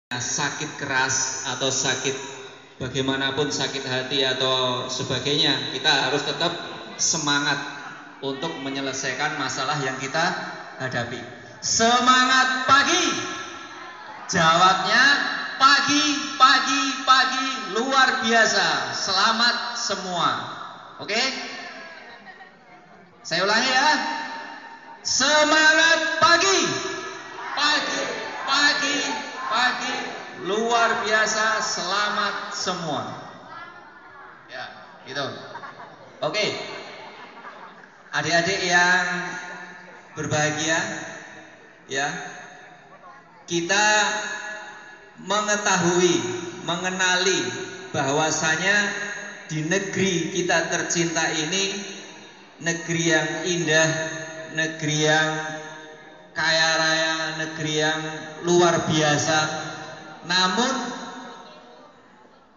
sakit keras atau sakit bagaimanapun, sakit hati atau sebagainya, kita harus tetap semangat untuk menyelesaikan masalah yang kita hadapi. Semangat pagi. Jawabnya pagi, pagi, pagi, luar biasa. Selamat semua. Oke? Saya ulangi ya. Semangat pagi. Pagi, pagi, pagi, luar biasa, selamat semua. Ya, gitu. Oke. Adik-adik yang berbahagia, ya. Kita mengetahui, mengenali bahwasanya di negeri kita tercinta ini negeri yang indah, negeri yang kaya raya, negeri yang luar biasa. Namun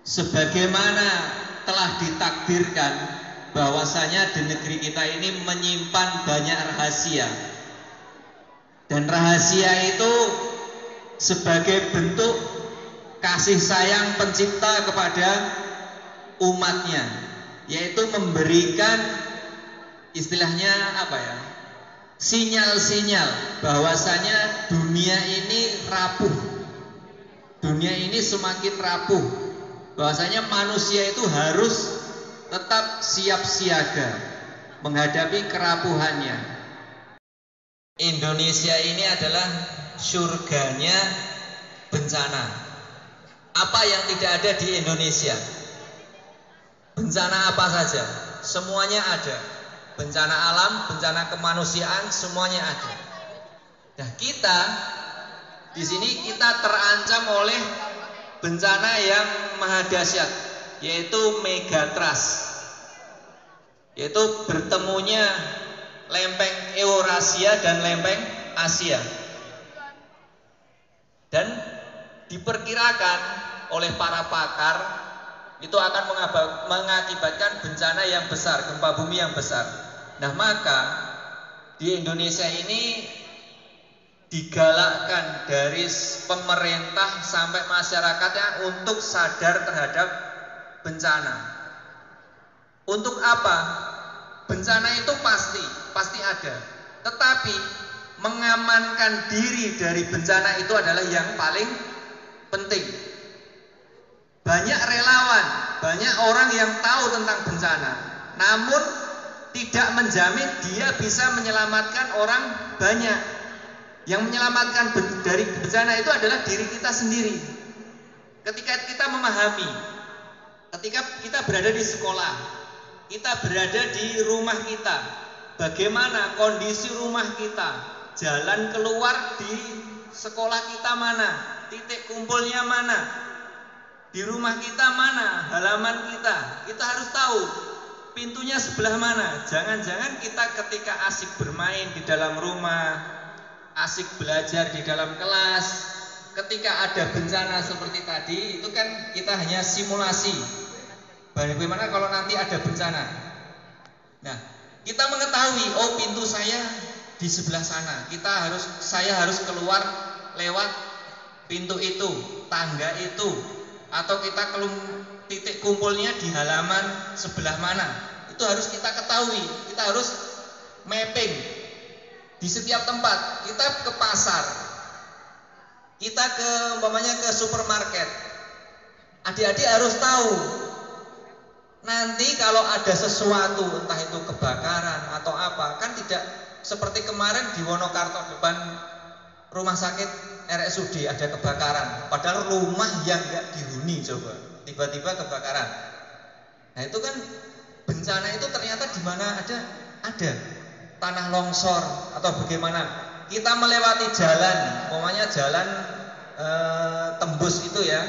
sebagaimana telah ditakdirkan bahwasanya di negeri kita ini menyimpan banyak rahasia. Dan rahasia itu sebagai bentuk kasih sayang pencipta kepada umatnya, yaitu memberikan istilahnya apa ya, sinyal-sinyal bahwasanya dunia ini rapuh, dunia ini semakin rapuh, bahwasanya manusia itu harus tetap siap siaga menghadapi kerapuhannya. Indonesia ini adalah surganya bencana. Apa yang tidak ada di Indonesia? Bencana apa saja? Semuanya ada. Bencana alam, bencana kemanusiaan, semuanya ada. Nah, kita di sini kita terancam oleh bencana yang maha dahsyat, yaitu megatrust, yaitu bertemunya lempeng Eurasia dan lempeng Asia. Dan diperkirakan oleh para pakar itu akan mengakibatkan bencana yang besar, gempa bumi yang besar. Nah, maka di Indonesia ini digalakkan dari pemerintah sampai masyarakatnya untuk sadar terhadap bencana. Untuk apa? Bencana itu pasti ada. Tetapi mengamankan diri dari bencana itu adalah yang paling penting. Banyak relawan, banyak orang yang tahu tentang bencana, namun tidak menjamin dia bisa menyelamatkan orang banyak. Yang menyelamatkan dari bencana itu adalah diri kita sendiri. Ketika kita memahami, ketika kita berada di sekolah, kita berada di rumah kita, bagaimana kondisi rumah kita, jalan keluar di sekolah kita mana, titik kumpulnya mana, di rumah kita mana, halaman kita. Kita harus tahu pintunya sebelah mana. Jangan-jangan kita ketika asik bermain di dalam rumah, asik belajar di dalam kelas, ketika ada bencana seperti tadi, itu kan kita hanya simulasi. Bagaimana kalau nanti ada bencana? Nah, kita mengetahui, oh pintu saya di sebelah sana. Saya harus keluar lewat pintu itu, tangga itu, atau kita titik kumpulnya di halaman sebelah mana. Itu harus kita ketahui. Kita harus mapping di setiap tempat. Kita ke pasar, kita ke supermarket. Adik-adik harus tahu. Nanti kalau ada sesuatu, entah itu kebakaran atau apa, kan tidak seperti kemarin di Wonokarto depan rumah sakit RSUD ada kebakaran, padahal rumah yang nggak dihuni, coba tiba-tiba kebakaran. Nah, itu kan bencana itu ternyata di mana ada tanah longsor atau bagaimana. Kita melewati jalan, umpamanya jalan tembus itu ya,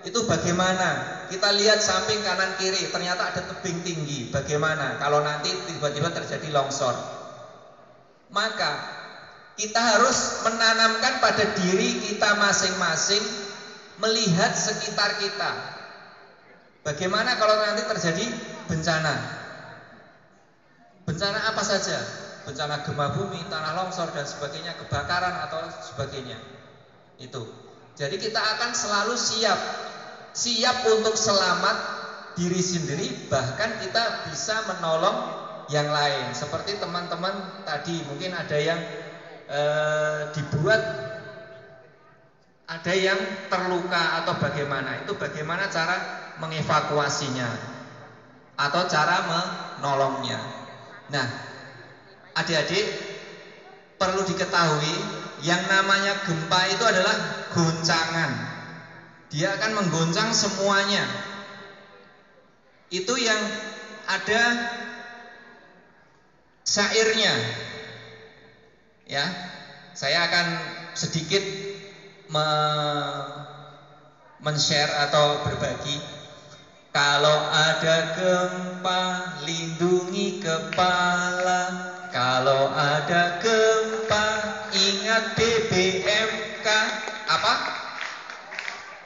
itu bagaimana? Kita lihat samping kanan kiri, ternyata ada tebing tinggi. Bagaimana kalau nanti tiba-tiba terjadi longsor? Maka kita harus menanamkan pada diri kita masing-masing melihat sekitar kita. Bagaimana kalau nanti terjadi bencana? Bencana apa saja? Bencana gempa bumi, tanah longsor dan sebagainya, kebakaran atau sebagainya. Itu. Jadi kita akan selalu siap untuk selamat diri sendiri, bahkan kita bisa menolong yang lain. Seperti teman-teman tadi, mungkin ada yang dibuat, ada yang terluka atau bagaimana. Itu bagaimana cara mengevakuasinya atau cara menolongnya. Nah, adik-adik perlu diketahui, yang namanya gempa itu adalah goncangan. Dia akan menggoncang semuanya. Itu yang ada syairnya. Ya, saya akan sedikit men-share atau berbagi. Kalau ada gempa, lindungi kepala. Kalau ada gempa, ingat BBMK. Apa?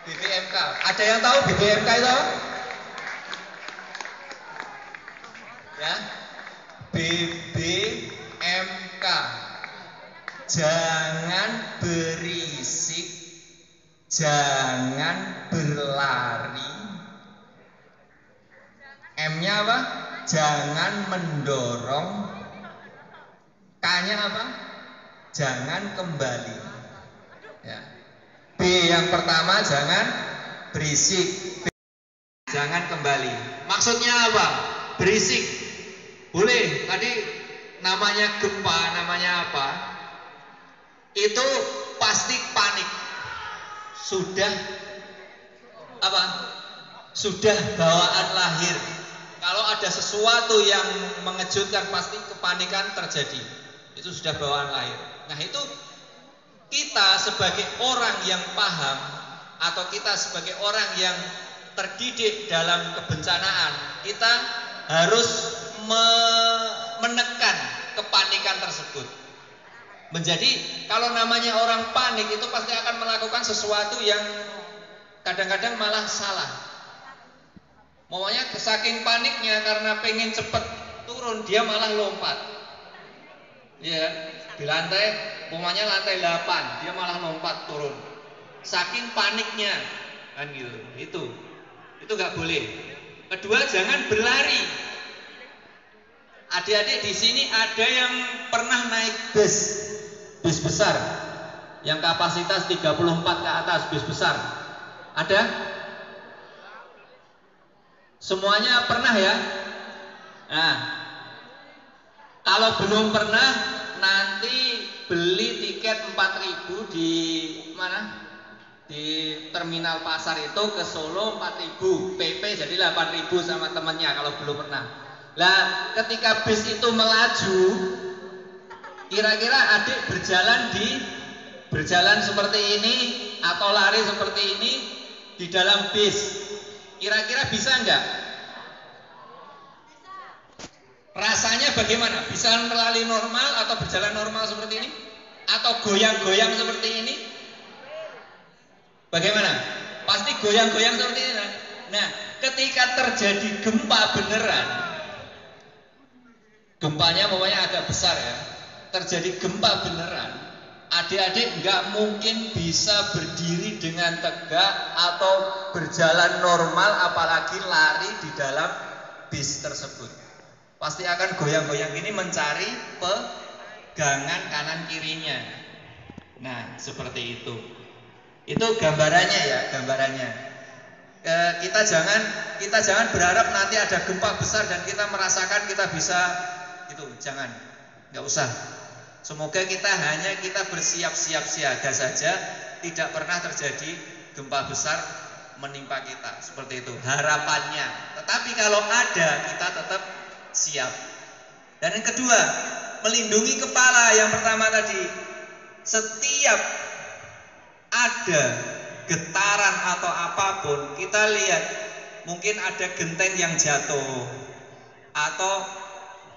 BBMK. Ada yang tahu BBMK itu? Ya. BBMK. Jangan berisik, jangan berlari. M-nya apa? Jangan mendorong. K-nya apa? Jangan kembali. Ya. B yang pertama, jangan berisik. B, jangan kembali. Maksudnya apa? Berisik boleh. Tadi namanya gempa, namanya apa? Itu pasti panik. Sudah apa? Sudah bawaan lahir. Kalau ada sesuatu yang mengejutkan, pasti kepanikan terjadi. Itu sudah bawaan lahir. Nah, itu kita sebagai orang yang paham, atau kita sebagai orang yang terdidik dalam kebencanaan, kita harus menekan kepanikan tersebut. Menjadi kalau namanya orang panik itu pasti akan melakukan sesuatu yang kadang-kadang malah salah. Maunya saking paniknya karena pengen cepet turun, dia malah lompat. Ya, di lantai, umpamanya lantai 8, dia malah lompat turun. Saking paniknya, kan gitu. Itu nggak boleh. Kedua, jangan berlari. Adik-adik di sini ada yang pernah naik bus besar, yang kapasitas 34 ke atas, bus besar. Ada? Semuanya pernah ya? Nah, kalau belum pernah, nanti beli tiket 4.000 di mana? Di terminal pasar itu ke Solo 4.000, PP jadi 8.000 sama temannya kalau belum pernah. Lah, ketika bis itu melaju, kira-kira adik berjalan seperti ini atau lari seperti ini di dalam bis, kira-kira bisa enggak? Rasanya bagaimana? Bisa berlari normal atau berjalan normal seperti ini? Atau goyang-goyang seperti ini? Bagaimana? Pasti goyang-goyang seperti ini. Nah, ketika terjadi gempa beneran, gempanya pokoknya agak besar ya, terjadi gempa beneran, adik-adik nggak mungkin bisa berdiri dengan tegak atau berjalan normal, apalagi lari di dalam bis tersebut. Pasti akan goyang-goyang ini mencari pegangan kanan kirinya. Nah, seperti itu. Itu gambarannya ya, gambarannya. Kita jangan berharap nanti ada gempa besar dan kita merasakan kita bisa itu, jangan, nggak usah. Semoga kita bersiap-siap siaga saja, tidak pernah terjadi gempa besar menimpa kita, seperti itu harapannya. Tetapi kalau ada, kita tetap siap. Dan yang kedua, melindungi kepala. Yang pertama tadi, setiap ada getaran atau apapun, kita lihat mungkin ada genteng yang jatuh atau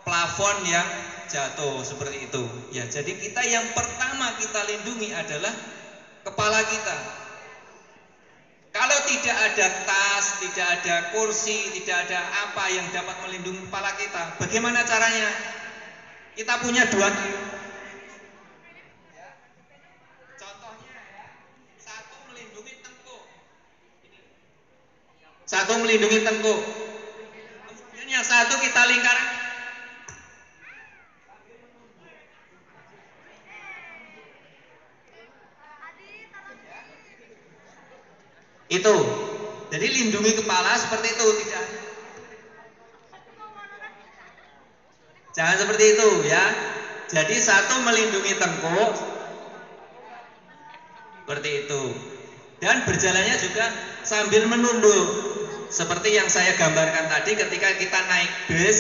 plafon yang jatuh seperti itu. Ya, jadi kita yang pertama kita lindungi adalah kepala kita. Kalau tidak ada tas, tidak ada kursi, tidak ada apa yang dapat melindungi kepala kita, bagaimana caranya? Kita punya dua contohnya ya. Satu, melindungi Satu melindungi tengkuk. Kemudian yang satu kita lingkarkan. Itu. Jadi lindungi kepala seperti itu, tidak. Jangan seperti itu ya. Jadi satu melindungi tengkuk seperti itu. Dan berjalannya juga sambil menunduk. Seperti yang saya gambarkan tadi, ketika kita naik bus,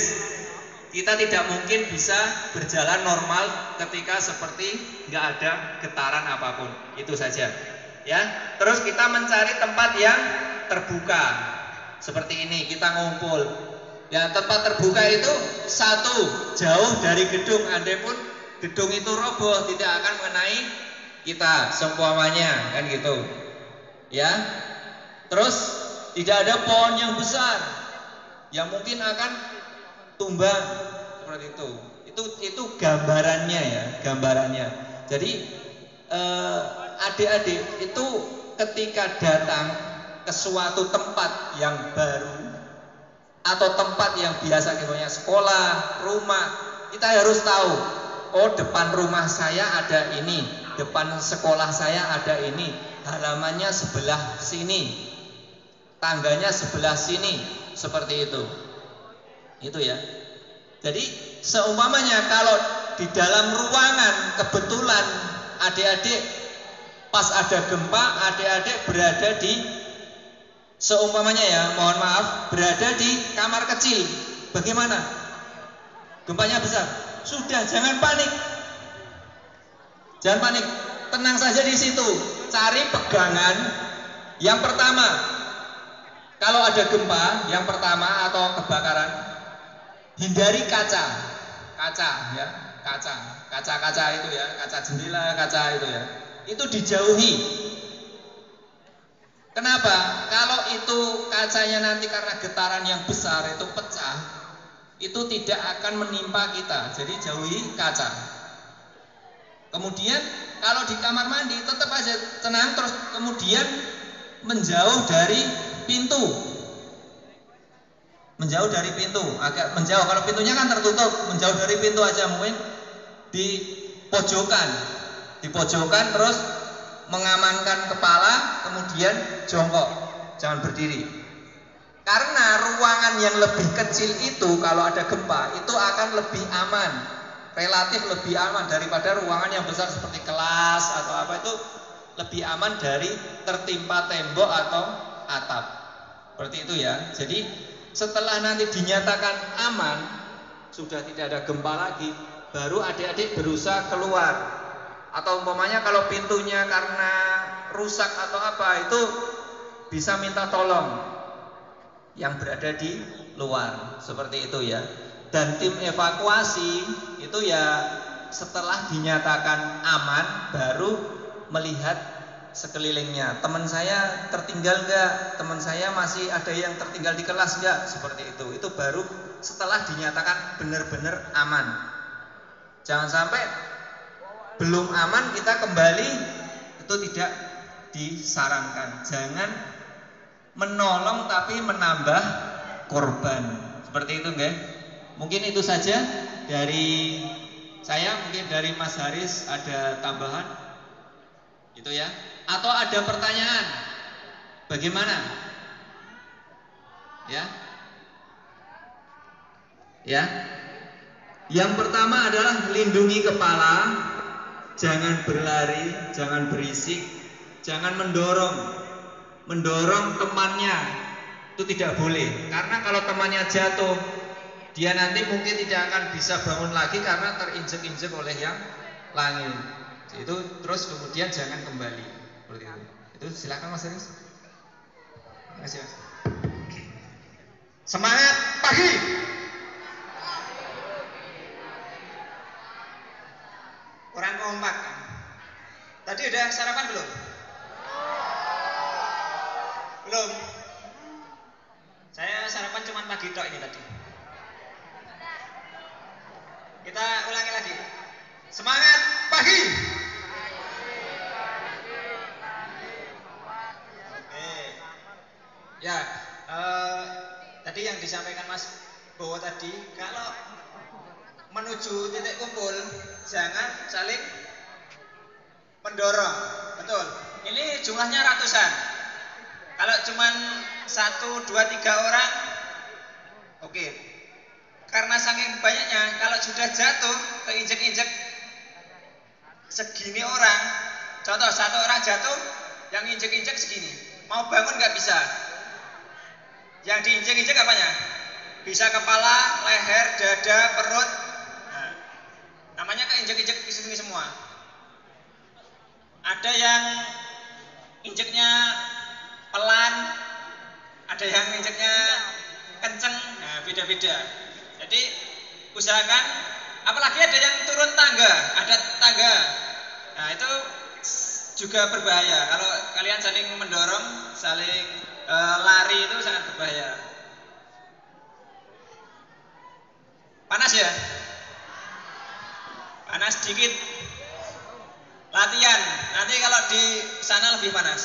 kita tidak mungkin bisa berjalan normal ketika seperti nggak ada getaran apapun. Itu saja. Ya. Terus kita mencari tempat yang terbuka. Seperti ini, kita ngumpul. Ya, tempat terbuka itu satu, jauh dari gedung. Andai pun gedung itu roboh, tidak akan mengenai kita seumpamanya, kan gitu. Ya. Terus tidak ada pohon yang besar yang mungkin akan tumbang seperti itu. Itu gambarannya ya, gambarannya. Jadi adik-adik itu ketika datang ke suatu tempat yang baru atau tempat yang biasa kita sekolah, rumah, kita harus tahu, oh depan rumah saya ada ini, depan sekolah saya ada ini, halamannya sebelah sini, tangganya sebelah sini, seperti itu. Itu ya. Jadi seumpamanya kalau di dalam ruangan kebetulan adik-adik pas ada gempa, adik-adik berada di, seumpamanya ya, mohon maaf, berada di kamar kecil. Bagaimana? Gempanya besar. Sudah, jangan panik. Jangan panik. Tenang saja di situ. Cari pegangan. Yang pertama, kalau ada gempa, yang pertama atau kebakaran, hindari kaca. Kaca ya, kaca itu ya, kaca jendela, kaca itu ya. Itu dijauhi. Kenapa? Kalau itu kacanya nanti karena getaran yang besar itu pecah, itu tidak akan menimpa kita. Jadi jauhi kaca. Kemudian kalau di kamar mandi tetap aja tenang, terus kemudian menjauh dari pintu. Menjauh dari pintu, agak menjauh. Kalau pintunya kan tertutup, menjauh dari pintu aja, mungkin di pojokan. Di pojokan terus mengamankan kepala, kemudian jongkok, jangan berdiri. Karena ruangan yang lebih kecil itu kalau ada gempa itu akan lebih aman, relatif lebih aman daripada ruangan yang besar seperti kelas atau apa, itu lebih aman dari tertimpa tembok atau atap. Seperti itu ya. Jadi setelah nanti dinyatakan aman, sudah tidak ada gempa lagi, baru adik-adik berusaha keluar. Atau umpamanya kalau pintunya karena rusak atau apa, itu bisa minta tolong yang berada di luar, seperti itu ya. Dan tim evakuasi itu ya setelah dinyatakan aman baru melihat sekelilingnya. Teman saya tertinggal enggak? Teman saya masih ada yang tertinggal di kelas enggak? Seperti itu. Itu baru setelah dinyatakan benar-benar aman. Jangan sampai belum aman kita kembali, itu tidak disarankan. Jangan menolong tapi menambah korban. Seperti itu enggak? Mungkin itu saja dari saya. Mungkin dari Mas Haris ada tambahan? Itu ya. Atau ada pertanyaan? Bagaimana? Ya. Ya. Yang pertama adalah lindungi kepala. Jangan berlari, jangan berisik, jangan mendorong temannya, itu tidak boleh. Karena kalau temannya jatuh, dia nanti mungkin tidak akan bisa bangun lagi karena terinjek-injek oleh yang lain. Itu terus kemudian jangan kembali seperti itu. Itu silakan Mas Haris. Terima kasih Mas. Semangat pagi. Kurang kompak kan? Tadi udah sarapan belum? Belum. Saya sarapan cuma pagi tok ini tadi. Kita ulangi lagi. Semangat pagi. Oke. Ya, Mas Bowo tadi, kalau menuju titik kumpul jangan saling mendorong, betul. Ini jumlahnya ratusan. Kalau cuman 1, 2, 3 orang, oke. Karena saking banyaknya, kalau sudah jatuh keinjek-injek segini orang, contoh 1 orang jatuh, yang injek-injek segini, mau bangun nggak bisa. Yang diinjek-injek apanya? Bisa kepala, leher, dada, perut. Nah, namanya keinjek-injek di sini semua. Ada yang injeknya pelan, ada yang injeknya kenceng, nah beda-beda. Jadi usahakan, apalagi ada yang turun tangga, ada tangga. Nah itu juga berbahaya. Kalau kalian saling mendorong, saling lari itu sangat berbahaya. Panas ya? Panas dikit. Latihan. Nanti kalau di sana lebih panas.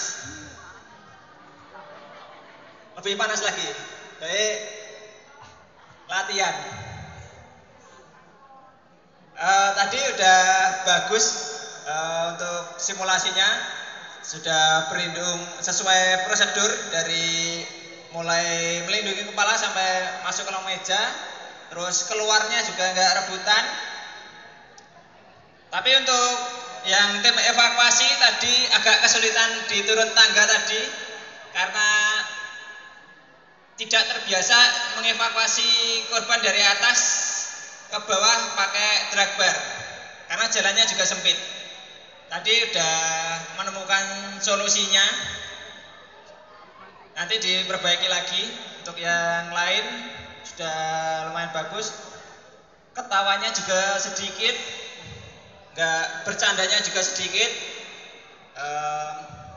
Lebih panas lagi. Jadi latihan. Tadi udah bagus untuk simulasinya, sudah berlindung sesuai prosedur dari mulai melindungi kepala sampai masuk ke kolong meja, terus keluarnya juga nggak rebutan. Tapi untuk yang tim evakuasi tadi agak kesulitan di turun tangga tadi karena tidak terbiasa mengevakuasi korban dari atas ke bawah pakai drag bar karena jalannya juga sempit. Tadi udah menemukan solusinya, nanti diperbaiki lagi. Untuk yang lain sudah lumayan bagus, ketawanya juga sedikit, nggak bercandanya juga sedikit,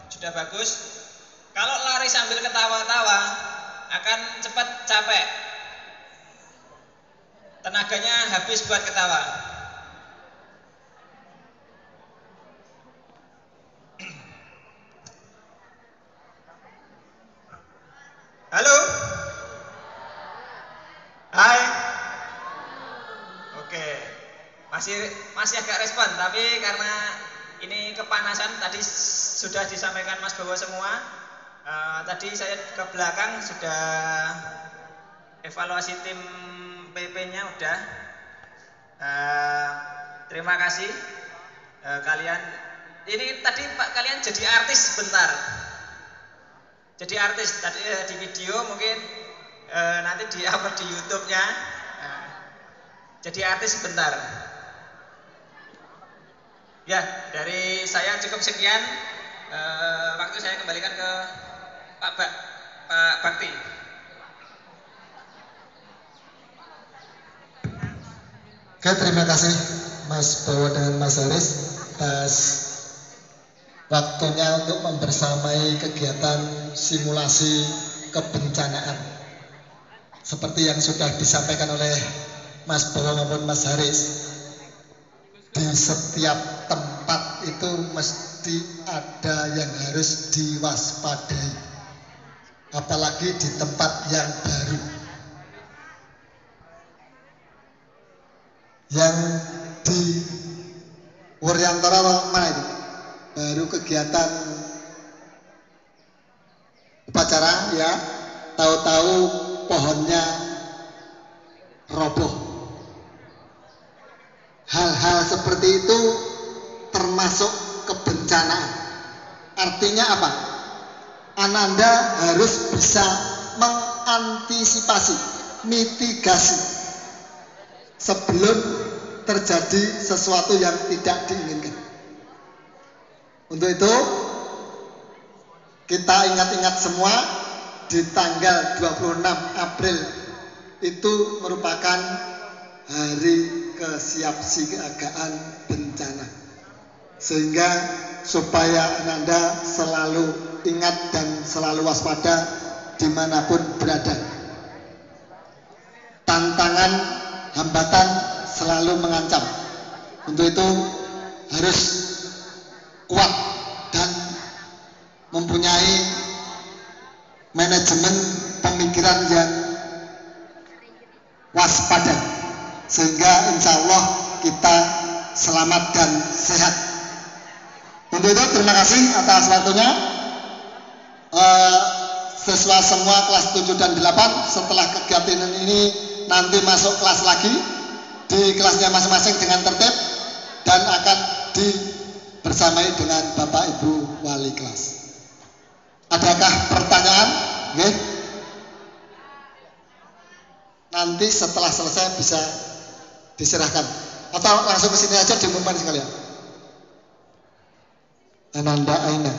sudah bagus. Kalau lari sambil ketawa-tawa akan cepat capek, tenaganya habis buat ketawa. Halo? Hai? Oke, masih agak respon, tapi karena ini kepanasan tadi sudah disampaikan Mas Bowo semua. Tadi saya ke belakang sudah evaluasi tim PP-nya udah. Terima kasih kalian. Ini tadi Pak kalian jadi artis sebentar. Jadi artis tadi di video mungkin nanti di-upload di YouTube-nya. Jadi artis sebentar. Ya, dari saya cukup sekian. Waktu saya kembalikan ke Pak Bakti. Oke, terima kasih Mas Bowo dan Mas Haris atas waktunya untuk membersamai kegiatan simulasi kebencanaan. Seperti yang sudah disampaikan oleh Mas Bowo maupun Mas Haris, di setiap tempat itu mesti ada yang harus diwaspadai, apalagi di tempat yang baru. Yang di Wuryantara mana itu? Baru kegiatan upacara ya, tahu-tahu pohonnya roboh. Hal-hal seperti itu termasuk kebencanaan. Artinya apa? Ananda harus bisa mengantisipasi, mitigasi sebelum terjadi sesuatu yang tidak diinginkan. Untuk itu kita ingat-ingat semua, di tanggal 26 April itu merupakan hari kesiapsiagaan bencana, sehingga supaya Ananda selalu ingat dan selalu waspada dimanapun berada. Tantangan, hambatan selalu mengancam. Untuk itu harus kuat dan mempunyai manajemen pemikiran yang waspada, sehingga insya Allah kita selamat dan sehat. Untuk itu terima kasih atas waktunya. Siswa semua kelas 7 dan 8 setelah kegiatan ini nanti masuk kelas lagi di kelasnya masing-masing dengan tertib dan akan dibersamai dengan Bapak Ibu Wali kelas. Adakah pertanyaan? Oke. Nanti setelah selesai bisa diserahkan atau langsung ke sini aja diumumkan sekalian. Ananda Aina.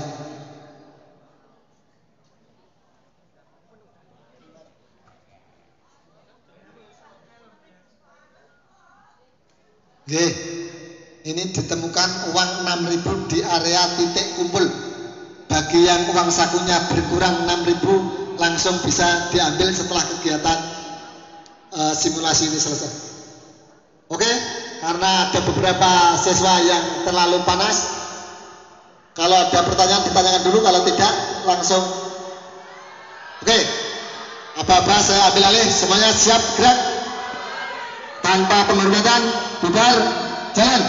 Oke. Ini ditemukan uang 6.000 di area titik kumpul. Bagi yang uang sakunya berkurang 6.000 langsung bisa diambil setelah kegiatan simulasi ini selesai. Oke, karena ada beberapa siswa yang terlalu panas. Kalau ada pertanyaan ditanyakan dulu, kalau tidak langsung. Oke, apa-apa saya ambil alih, semuanya siap gerak. Tanpa penghormatan, bubar, jalan.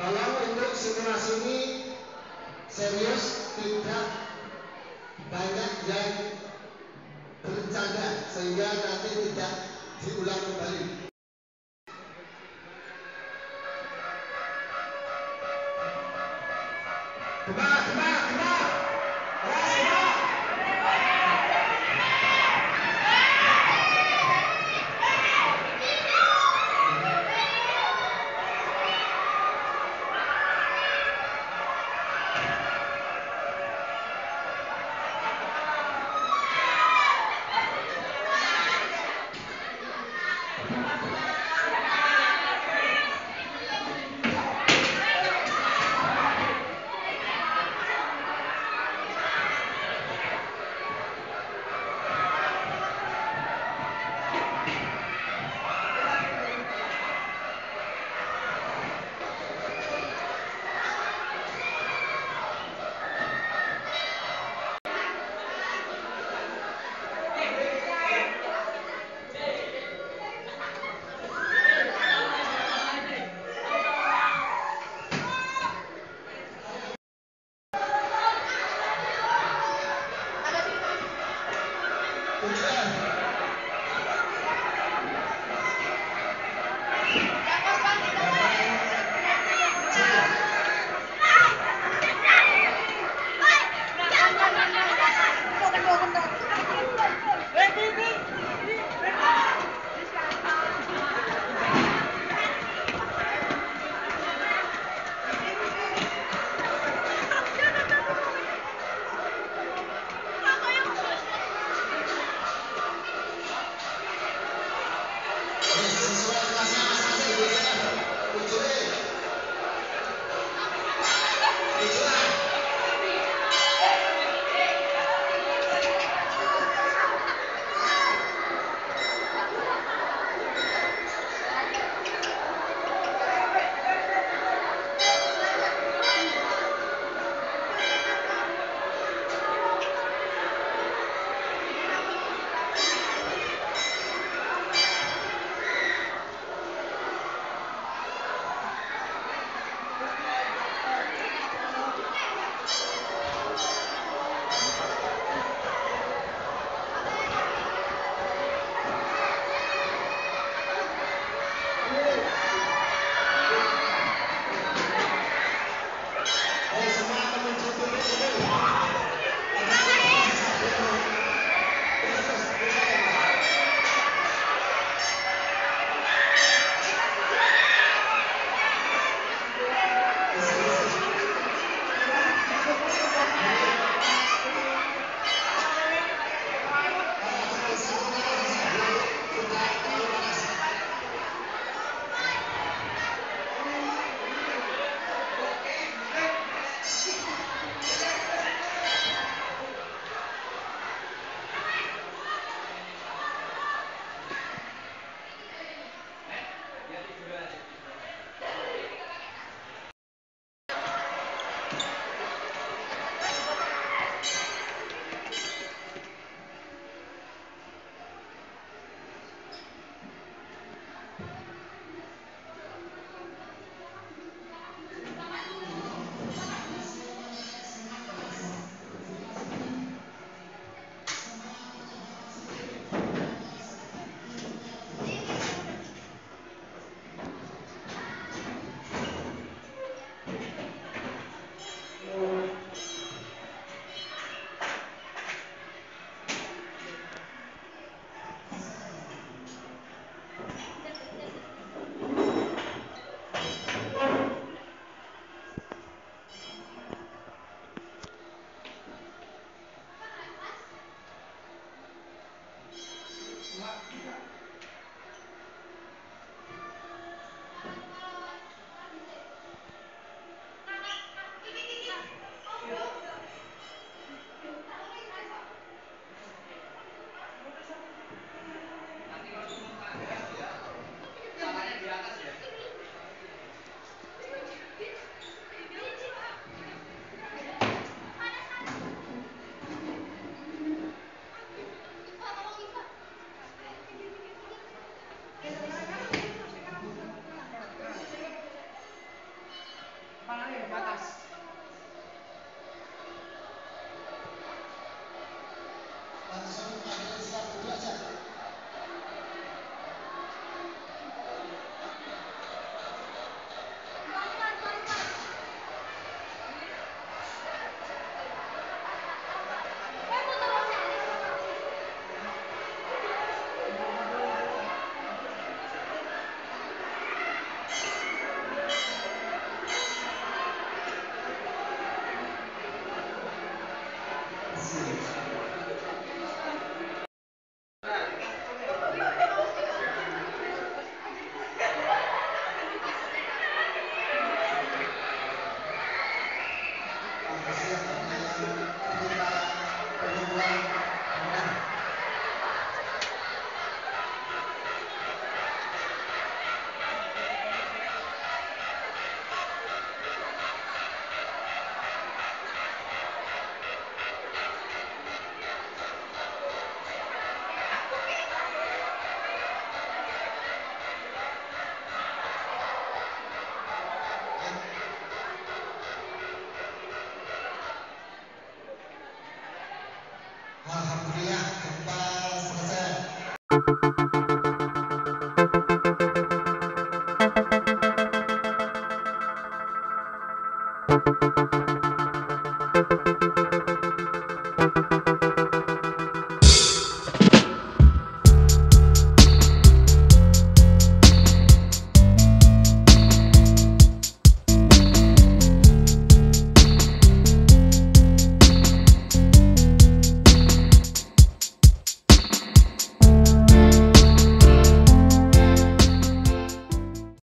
Kalau untuk simulasi ini serius, tidak banyak yang bercanda sehingga nanti tidak diulang kembali. Thank you.